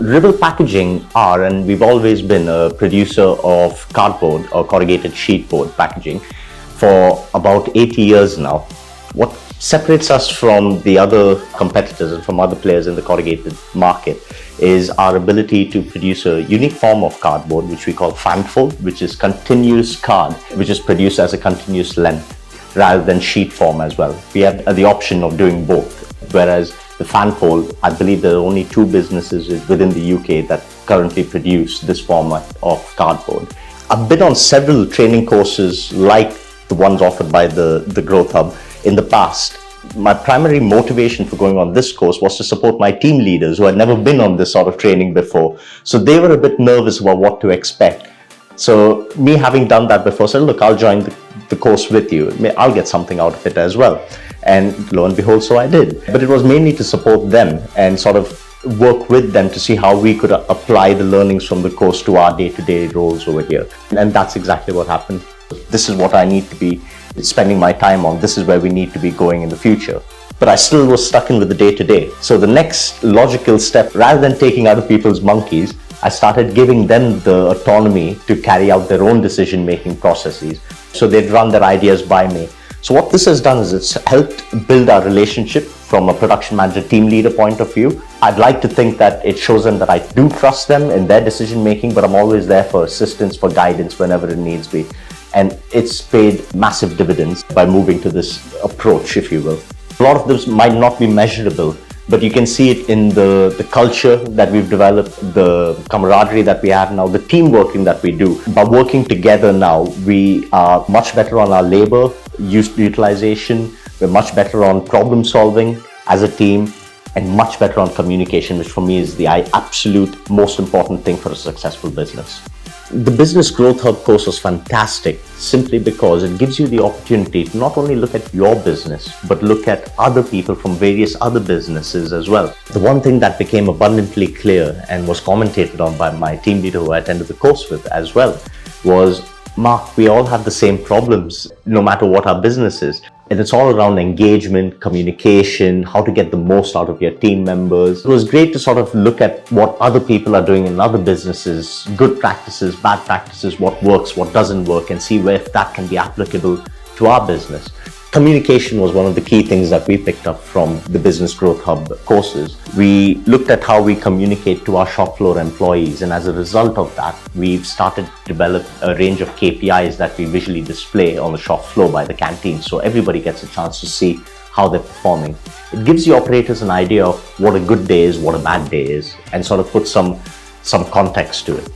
Ribble Packaging are, and we've always been a producer of cardboard or corrugated sheet board packaging for about 80 years now. What separates us from the other competitors and from other players in the corrugated market is our ability to produce a unique form of cardboard, which we call fanfold, which is continuous card, which is produced as a continuous length rather than sheet form as well. We have the option of doing both, whereas the fanfold, I believe there are only 2 businesses within the UK that currently produce this format of cardboard. I've been on several training courses like the ones offered by the Growth Hub in the past. My primary motivation for going on this course was to support my team leaders who had never been on this sort of training before. So they were a bit nervous about what to expect. So me having done that before, said, look, I'll join the course with you. I'll get something out of it as well. And lo and behold, so I did. But it was mainly to support them and sort of work with them to see how we could apply the learnings from the course to our day-to-day roles over here. And that's exactly what happened. This is what I need to be spending my time on. This is where we need to be going in the future. But I still was stuck in with the day-to-day. So the next logical step, rather than taking other people's monkeys, I started giving them the autonomy to carry out their own decision-making processes. So they'd run their ideas by me. So what this has done is it's helped build our relationship from a production manager team leader point of view. I'd like to think that it shows them that I do trust them in their decision making, but I'm always there for assistance, for guidance whenever it needs be. And it's paid massive dividends by moving to this approach, if you will. A lot of this might not be measurable, but you can see it in the culture that we've developed, the camaraderie that we have now, the team working that we do. By working together now, we are much better on our labor utilization, we're much better on problem solving as a team, and much better on communication, which for me is the absolute most important thing for a successful business. The Business Growth Hub course was fantastic simply because it gives you the opportunity to not only look at your business, but look at other people from various other businesses as well. The one thing that became abundantly clear and was commented on by my team leader who I attended the course with as well was, Mark, we all have the same problems no matter what our business is. And it's all around engagement, communication, how to get the most out of your team members. It was great to sort of look at what other people are doing in other businesses, good practices, bad practices, what works, what doesn't work, and see where if that can be applicable to our business. Communication was one of the key things that we picked up from the Business Growth Hub courses. We looked at how we communicate to our shop floor employees, and as a result of that, we've started to develop a range of KPIs that we visually display on the shop floor by the canteen, so everybody gets a chance to see how they're performing. It gives the operators an idea of what a good day is, what a bad day is, and sort of puts some context to it.